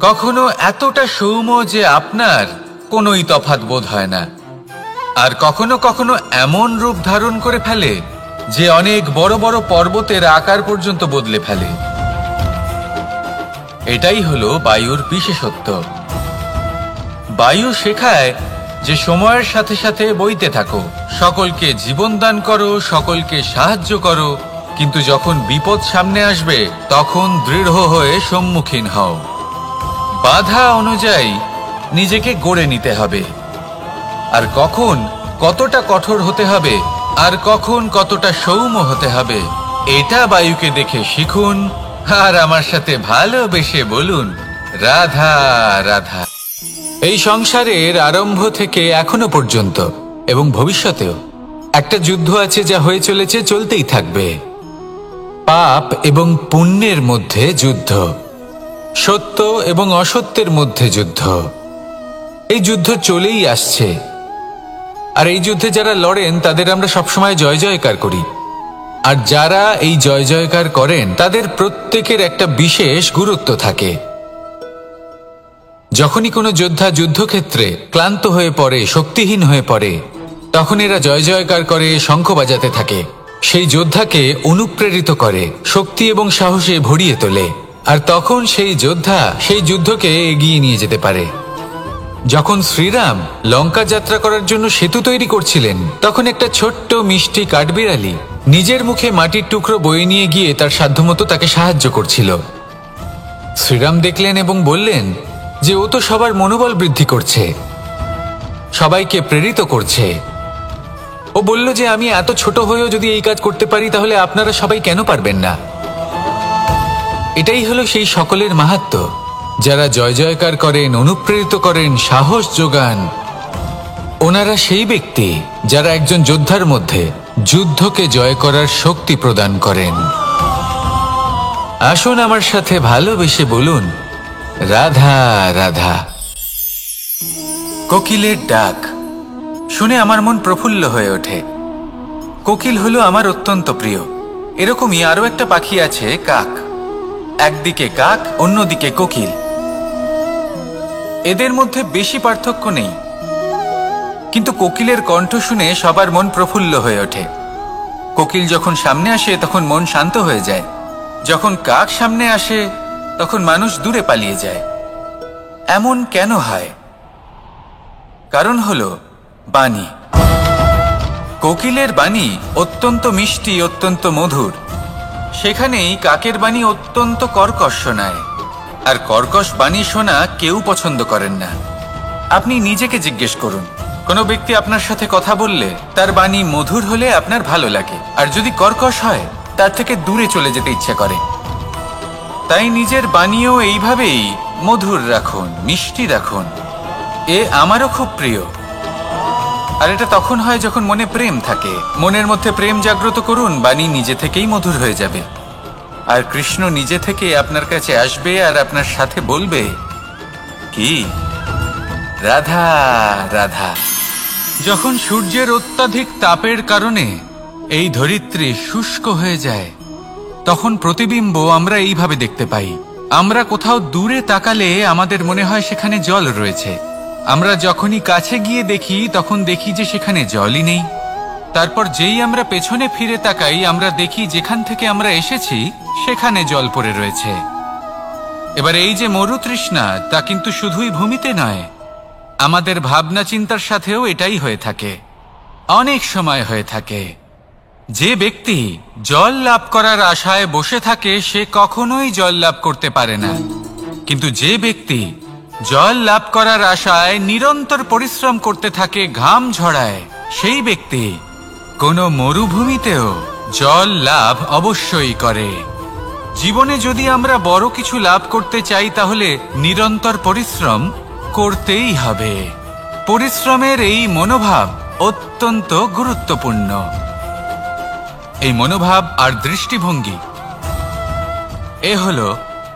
কখনো এতটা সৌম্য যে আপনার কোনোই তফাৎ বোধ হয় না, আর কখনো কখনো এমন রূপ ধারণ করে ফেলে যে অনেক বড় বড় পর্বতের আকার পর্যন্ত বদলে ফেলে। এটাই হলো বায়ুর বিশেষত্ব। বায়ু শেখায় যে সময়ের সাথে সাথে বইতে থাকো, সকলকে জীবন দান করো, সকলকে সাহায্য করো, কিন্তু যখন বিপদ সামনে আসবে তখন দৃঢ় হয়ে সম্মুখীন হও। বাধা অনুযায়ী নিজেকে গড়ে নিতে হবে। আর কখন কতটা কঠোর হতে হবে, আর কখন কতটা সৌম্য হতে হবে, এটা বায়ুকে দেখে শিখুন। আর আমার সাথে ভালোবেসে বলুন, রাধা রাধা। এই সংসারের আরম্ভ থেকে এখনো পর্যন্ত এবং ভবিষ্যতেও একটা যুদ্ধ আছে, যা হয়ে চলেছে, চলতেই থাকবে। পাপ এবং পুণ্যের মধ্যে যুদ্ধ, সত্য এবং অসত্যের মধ্যে যুদ্ধ। এই যুদ্ধ চলেই আসছে। আর এই যুদ্ধে যারা লড়েন তাদের আমরা সবসময় জয় জয়কার করি। আর যারা এই জয় জয়কার করেন তাদের প্রত্যেকের একটা বিশেষ গুরুত্ব থাকে। যখনই কোনো যোদ্ধা যুদ্ধক্ষেত্রে ক্লান্ত হয়ে পড়ে, শক্তিহীন হয়ে পড়ে, তখন এরা জয় জয়কার করে, শঙ্খ বাজাতে থাকে। সেই যোদ্ধাকে অনুপ্রেরিত করে, শক্তি এবং সাহসে ভরিয়ে তোলে। আর তখন সেই যোদ্ধা সেই যুদ্ধকে এগিয়ে নিয়ে যেতে পারে। যখন শ্রীরাম লঙ্কা যাত্রা করার জন্য সেতু তৈরি করছিলেন, তখন একটা ছোট্ট মিষ্টি কাঠবিড়ালি নিজের মুখে মাটির টুকরো বয়ে নিয়ে গিয়ে তার সাধ্যমতো তাকে সাহায্য করছিল। শ্রীরাম দেখলেন এবং বললেন যে ও তো সবার মনোবল বৃদ্ধি করছে, সবাইকে প্রেরিত করছে। ও বলল যে আমি এত ছোট হয়েও যদি এই কাজ করতে পারি, তাহলে আপনারা সবাই কেন পারবেন না? এটাই হলো সেই সকলের মাহাত্ম্য, যারা জয় জয়কার করেন, অনুপ্রেরিত করেন, সাহস যোগান। ওনারা সেই ব্যক্তি যারা একজন যোদ্ধার মধ্যে যুদ্ধকে জয় করার শক্তি প্রদান করেন। আসুন আমার সাথে ভালোবেসে বলুন, রাধা রাধা। কোকিলের ডাক শুনে আমার মন প্রফুল্ল হয়ে ওঠে। কোকিল হলো আমার অত্যন্ত প্রিয়। এরকমই আরো একটা পাখি আছে, কাক। একদিকে কাক, অন্যদিকে কোকিল। এদের মধ্যে বেশি পার্থক্য নেই, কিন্তু কোকিলের কণ্ঠ শুনে সবার মন প্রফুল্ল হয়ে ওঠে। কোকিল যখন সামনে আসে তখন মন শান্ত হয়ে যায়। যখন কাক সামনে আসে তখন মানুষ দূরে পালিয়ে যায়। এমন কেন হয়? কারণ হলো বাণী। কোকিলের বাণী অত্যন্ত মিষ্টি, অত্যন্ত মধুর। সেখানেই কাকের বাণী অত্যন্ত কর্কশ শোনায়, আর কর্কশ বাণী শোনা কেউ পছন্দ করেন না। আপনি নিজেকে জিজ্ঞেস করুন, কোনো ব্যক্তি আপনার সাথে কথা বললে তার বাণী মধুর হলে আপনার ভালো লাগে, আর যদি কর্কশ হয় তার থেকে দূরে চলে যেতে ইচ্ছে করে। তাই নিজের বাণীও এইভাবেই মধুর রাখুন, মিষ্টি রাখুন। এ আমারও খুব প্রিয়। আর এটা তখন হয় যখন মনে প্রেম থাকে। মনের মধ্যে প্রেম জাগ্রত করুন, বাণী নিজে থেকেই মধুর হয়ে যাবে। আর কৃষ্ণ নিজে থেকে আপনার কাছে আসবে আর আপনার সাথে বলবে, কি রাধা রাধা। যখন সূর্যের অত্যাধিক তাপের কারণে এই ধরিত্রী শুষ্ক হয়ে যায়, তখন প্রতিবিম্ব আমরা এইভাবে দেখতে পাই। আমরা কোথাও দূরে তাকালে আমাদের মনে হয় সেখানে জল রয়েছে। আমরা যখনই কাছে গিয়ে দেখি তখন দেখি যে সেখানে জলই নেই। তারপর যেই আমরা পেছনে ফিরে তাকাই আমরা দেখি যেখান থেকে আমরা এসেছি সেখানে জল পড়ে রয়েছে। এবার এই যে মরুতৃষ্ণা, তা কিন্তু শুধুই ভূমিতে নয়, আমাদের ভাবনা চিন্তার সাথেও এটাই হয়ে থাকে, অনেক সময় হয়ে থাকে। যে ব্যক্তি জল লাভ করার আশায় বসে থাকে সে কখনোই জল লাভ করতে পারে না। কিন্তু যে ব্যক্তি জল লাভ করার আশায় নিরন্তর পরিশ্রম করতে থাকে, ঘাম ঝরায়, সেই ব্যক্তি কোনো মরুভূমিতেও জল লাভ অবশ্যই করে। জীবনে যদি আমরা বড় কিছু লাভ করতে চাই তাহলে নিরন্তর পরিশ্রম করতেই হবে। পরিশ্রমের এই মনোভাব অত্যন্ত গুরুত্বপূর্ণ। এই মনোভাব আর দৃষ্টিভঙ্গি এ হলো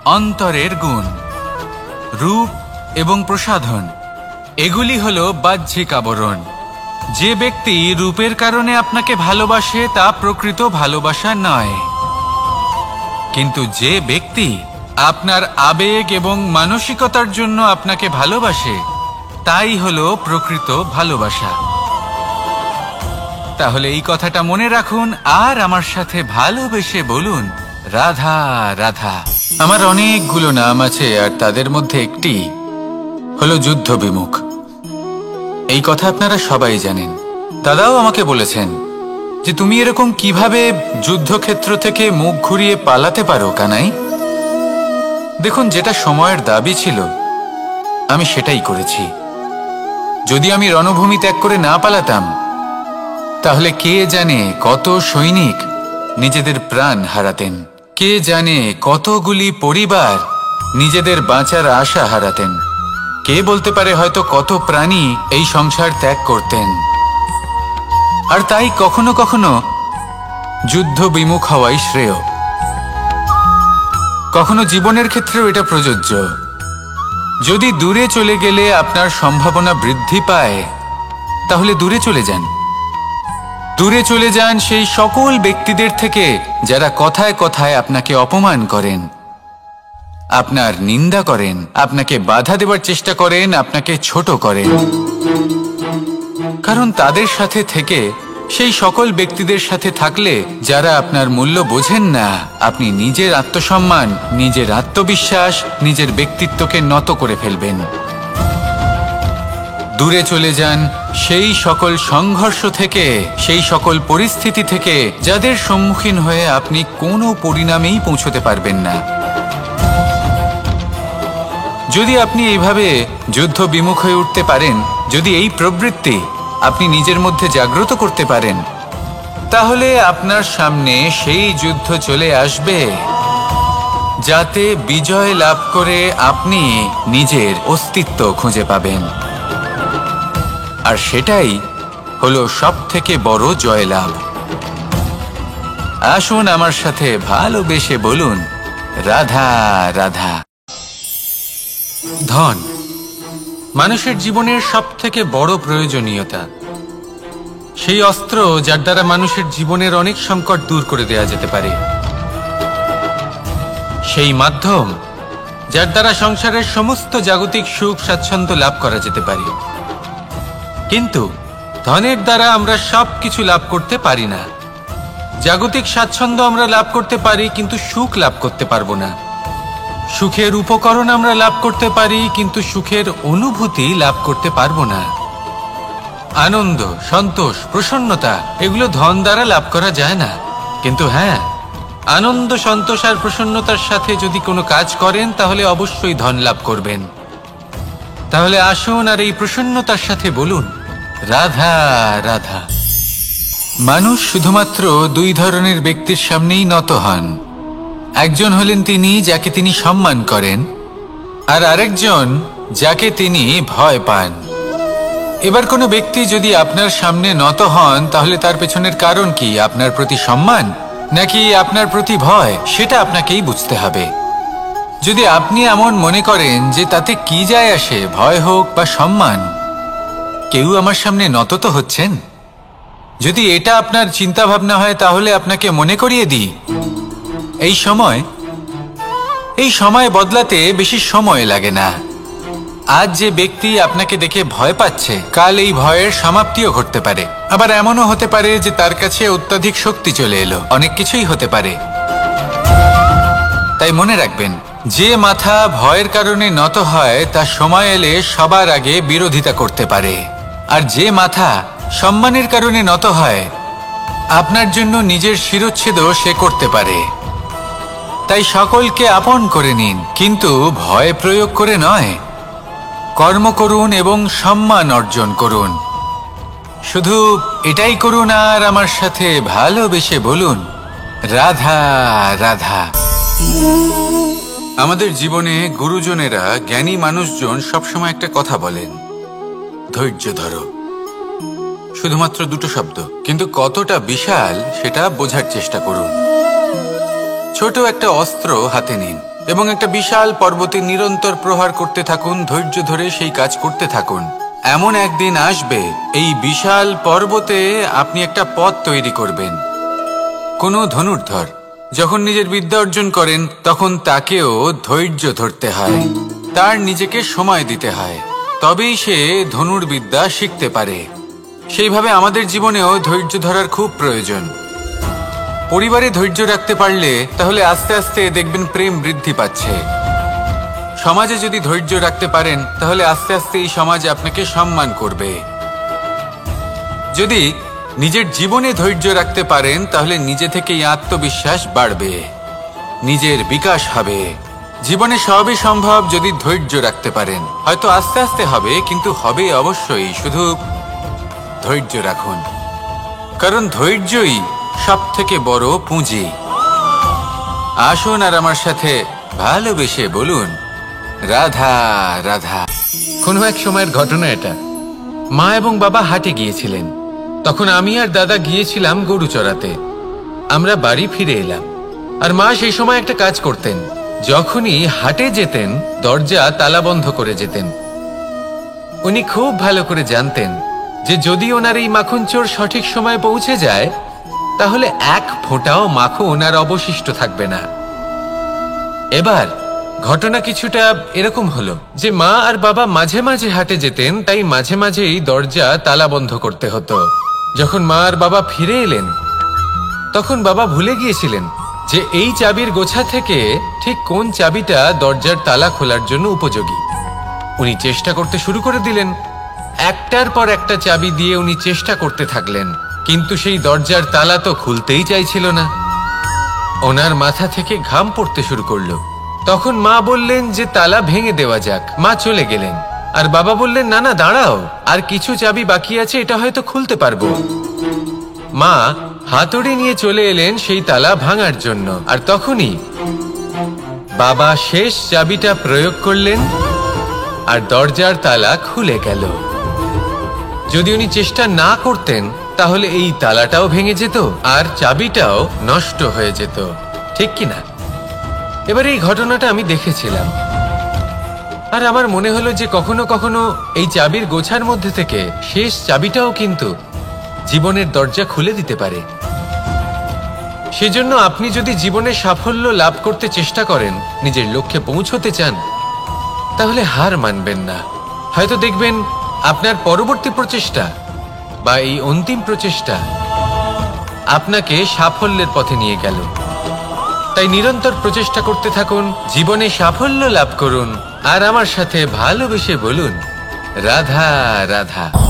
অন্তরের গুণ। রূপ এবং প্রসাধন এগুলি হলো বাহ্যিক আবরণ। যে ব্যক্তি রূপের কারণে আপনাকে ভালোবাসে তা প্রকৃত ভালোবাসা নয়। কিন্তু যে ব্যক্তি আপনার আবেগ এবং মানসিকতার জন্য আপনাকে ভালোবাসে তাই হলো প্রকৃত ভালোবাসা। তাহলে এই কথাটা মনে রাখুন আর আমার সাথে ভালোবেসে বলুন, রাধা রাধা। আমার অনেকগুলো নাম আছে আর তাদের মধ্যে একটি হলো যুদ্ধ বিমুখ। এই কথা আপনারা সবাই জানেন। দাদাও আমাকে বলেছেন যে তুমি এরকম কিভাবে যুদ্ধক্ষেত্র থেকে মুখ ঘুরিয়ে পালাতে পারো কানাই। দেখুন, যেটা সময়ের দাবি ছিল আমি সেটাই করেছি। যদি আমি রণভূমি ত্যাগ করে না পালাতাম তাহলে কে জানে কত সৈনিক নিজেদের প্রাণ হারাতেন, কে জানে কতগুলি পরিবার নিজেদের বাঁচার আশা হারাতেন, কে বলতে পারে হয়তো কত প্রাণী এই সংসার ত্যাগ করতেন। আর তাই কখনো কখনো যুদ্ধ বিমুখ হওয়াই শ্রেয়। কখনো জীবনের ক্ষেত্রেও এটা প্রযোজ্য। যদি দূরে চলে গেলে আপনার সম্ভাবনা বৃদ্ধি পায় তাহলে দূরে চলে যান। দূরে চলে যান সেই সকল ব্যক্তিদের থেকে যারা কথায় কথায় আপনাকে অপমান করেন, আপনার নিন্দা করেন, আপনাকে বাধা দেওয়ার চেষ্টা করেন, আপনাকে ছোট করেন। কারণ তাদের সাথে থেকে, সেই সকল ব্যক্তিদের সাথে থাকলে যারা আপনার মূল্য বোঝেন না, আপনি নিজের আত্মসম্মান, নিজের আত্মবিশ্বাস, নিজের ব্যক্তিত্বকে নত করে ফেলবেন। দূরে চলে যান সেই সকল সংঘর্ষ থেকে, সেই সকল পরিস্থিতি থেকে যাদের সম্মুখীন হয়ে আপনি কোনো পরিণামেই পৌঁছতে পারবেন না। যদি আপনি এইভাবে যুদ্ধ বিমুখ হয়ে উঠতে পারেন, যদি এই প্রবৃত্তি আপনি নিজের মধ্যে জাগ্রত করতে পারেন, তাহলে আপনার সামনে সেই যুদ্ধ চলে আসবে যাতে বিজয় লাভ করে আপনি নিজের অস্তিত্ব খুঁজে পাবেন। আর সেটাই হলো সবথেকে বড় জয়লাভ। আসুন আমার সাথে ভালোবেসে বলুন, রাধা রাধা। ধন মানুষের জীবনের সবথেকে বড় প্রয়োজনীয়তা, সেই অস্ত্র যার দ্বারা মানুষের জীবনের অনেক সংকট দূর করে দেওয়া যেতে পারে, সেই মাধ্যম যার দ্বারা সংসারের সমস্ত জাগতিক সুখ স্বাচ্ছন্দ্য লাভ করা যেতে পারে। কিন্তু ধনের দ্বারা আমরা সবকিছু লাভ করতে পারি না। জাগতিক স্বাচ্ছন্দ্য আমরা লাভ করতে পারি, কিন্তু সুখ লাভ করতে পারবো না। সুখের উপকরণ আমরা লাভ করতে পারি, কিন্তু সুখের অনুভূতি লাভ করতে পারবো না। আনন্দ, সন্তোষ, প্রসন্নতা এগুলো ধন দ্বারা লাভ করা যায় না। কিন্তু হ্যাঁ, আনন্দ, সন্তোষ আর প্রসন্নতার সাথে যদি কোনো কাজ করেন তাহলে অবশ্যই ধন লাভ করবেন। তাহলে আসুন আর এই প্রসন্নতার সাথে বলুন, রাধা রাধা। মানুষ শুধুমাত্র দুই ধরনের ব্যক্তির সামনেই নত হন। একজন হলেন তিনি যাকে তিনি সম্মান করেন, আর আরেকজন যাকে তিনি ভয় পান। এবার কোনো ব্যক্তি যদি আপনার সামনে নত হন, তাহলে তার পেছনের কারণ কি? আপনার প্রতি সম্মান নাকি আপনার প্রতি ভয়? সেটা আপনাকেই বুঝতে হবে। যদি আপনি এমন মনে করেন যে তাতে কি যায় আসে, ভয় হোক বা সম্মান, কেউ আমার সামনে নত তো হচ্ছেন, যদি এটা আপনার চিন্তা ভাবনা হয়, তাহলে আপনাকে মনে করিয়ে দিই, এই সময় বদলাতে বেশি সময় লাগে না। আজ যে ব্যক্তি আপনাকে দেখে ভয় পাচ্ছে, কাল এই ভয়ের সমাপ্তিও ঘটতে পারে। আবার এমনও হতে পারে যে তার কাছে অত্যাধিক শক্তি চলে এলো। অনেক কিছুই হতে পারে। তাই মনে রাখবেন, যে মাথা ভয়ের কারণে নত হয় তা সময় এলে সবার আগে বিরোধিতা করতে পারে, আর যে মাথা সম্মানের কারণে নত হয় আপনার জন্য নিজের শিরচ্ছেদও সে করতে পারে। তাই সকলকে আপন করে নিন, কিন্তু ভয় প্রয়োগ করে নয়। কর্ম করুন এবং সম্মান অর্জন করুন। শুধু এটাই করুন আর আমার সাথে ভালোবেসে বলুন, রাধা রাধা। আমাদের জীবনে গুরুজনেরা, জ্ঞানী মানুষজন সবসময় একটা কথা বলেন, ধৈর্য ধরো। শুধুমাত্র দুটো শব্দ, কিন্তু কতটা বিশাল সেটা বোঝার চেষ্টা করুন। ছোট একটা অস্ত্র হাতে নিন এবং একটা বিশাল পর্বতে নিরন্তর প্রহার করতে থাকুন। ধৈর্য ধরে সেই কাজ করতে থাকুন। এমন একদিন আসবে, এই বিশাল পর্বতে আপনি একটা পথ তৈরি করবেন। কোনো ধনুর্ধর যখন নিজের বিদ্যা অর্জন করেন, তখন তাকেও ধৈর্য ধরতে হয়, তার নিজেকে সময় দিতে হয়, তবেই সে ধনুর্বিদ্যা শিখতে পারে। সেইভাবে আমাদের জীবনেও ধৈর্য ধরার খুব প্রয়োজন। পরিবারে ধৈর্য রাখতে পারলে তাহলে আস্তে আস্তে দেখবেন প্রেম বৃদ্ধি পাচ্ছে। সমাজে যদি ধৈর্য রাখতে পারেন, তাহলে আস্তে আস্তে এই সমাজ আপনাকে সম্মান করবে। যদি নিজের জীবনে ধৈর্য রাখতে পারেন, তাহলে নিজে থেকেই আত্মবিশ্বাস বাড়বে, নিজের বিকাশ হবে। জীবনে সবই সম্ভব যদি ধৈর্য রাখতে পারেন। হয়তো আস্তে আস্তে হবে, কিন্তু হবে অবশ্যই। শুধু ধৈর্য রাখুন, কারণ ধৈর্যই সব থেকে বড় পুঁজি। আসুন আর আমার সাথে ভালোবেসে বলুন, রাধা রাধা। কোনো এক সময়ের ঘটনা এটা। মা এবং বাবা হাটে গিয়েছিলেন। তখন আমি আর দাদা গিয়েছিলাম গরু চড়াতে। আমরা বাড়ি ফিরে এলাম, আর মা সেই সময় একটা কাজ করতেন। যখনই হাটে যেতেন, দরজা তালা বন্ধ করে যেতেন। উনি খুব ভালো করে জানতেন যে যদি ওনার এই মাখন চোর সঠিক সময়ে পৌঁছে যায়, তাহলে এক ফোঁটাও মাখন আর অবশিষ্ট থাকবে না। এবার ঘটনা কিছুটা এরকম হলো যে মা আর বাবা মাঝে মাঝে হাটে যেতেন, তাই মাঝে মাঝেই দরজা তালা বন্ধ করতে হতো। যখন মা আর বাবা ফিরে এলেন, তখন বাবা ভুলে গিয়েছিলেন যে এই চাবির গোছা থেকে ঠিক কোন চাবিটা দরজার তালা খোলার জন্য উপযোগী। উনি চেষ্টা করতে শুরু করে দিলেন। একটার পর একটা চাবি দিয়ে উনি চেষ্টা করতে থাকলেন, কিন্তু সেই দরজার তালা তো খুলতেই চাইছিল না। ওনার মাথা থেকে ঘাম পড়তে শুরু করলো। তখন মা বললেন যে তালা ভেঙে দেওয়া যাক। মা চলে গেলেন, আর বাবা বললেন, না না দাঁড়াও, আর কিছু চাবি বাকি আছে, এটা হয়তো খুলতে পারবো। মা হাতুড়ি নিয়ে চলে এলেন সেই তালা ভাঙার জন্য, আর তখনই বাবা শেষ চাবিটা প্রয়োগ করলেন, আর দরজার তালা খুলে গেল। যদি উনি চেষ্টা না করতেন, তাহলে এই তালাটাও ভেঙে যেত আর চাবিটাও নষ্ট হয়ে যেত, ঠিক কিনা? এবার এই ঘটনাটা আমি দেখেছিলাম, আর আমার মনে হলো যে কখনো কখনো এই চাবির গোছার মধ্যে থেকে শেষ চাবিটাও কিন্তু জীবনের দরজা খুলে দিতে পারে। সেজন্য আপনি যদি জীবনে সাফল্য লাভ করতে চেষ্টা করেন, নিজের লক্ষ্যে পৌঁছতে চান, তাহলে হার মানবেন না। হয়তো দেখবেন আপনার পরবর্তী প্রচেষ্টা বা এই অন্তিম প্রচেষ্টা আপনাকে সাফল্যের পথে নিয়ে গেল। তাই নিরন্তর প্রচেষ্টা করতে থাকুন, জীবনে সাফল্য লাভ করুন, আর আমার সাথে ভালোবেসে বলুন রাধা রাধা।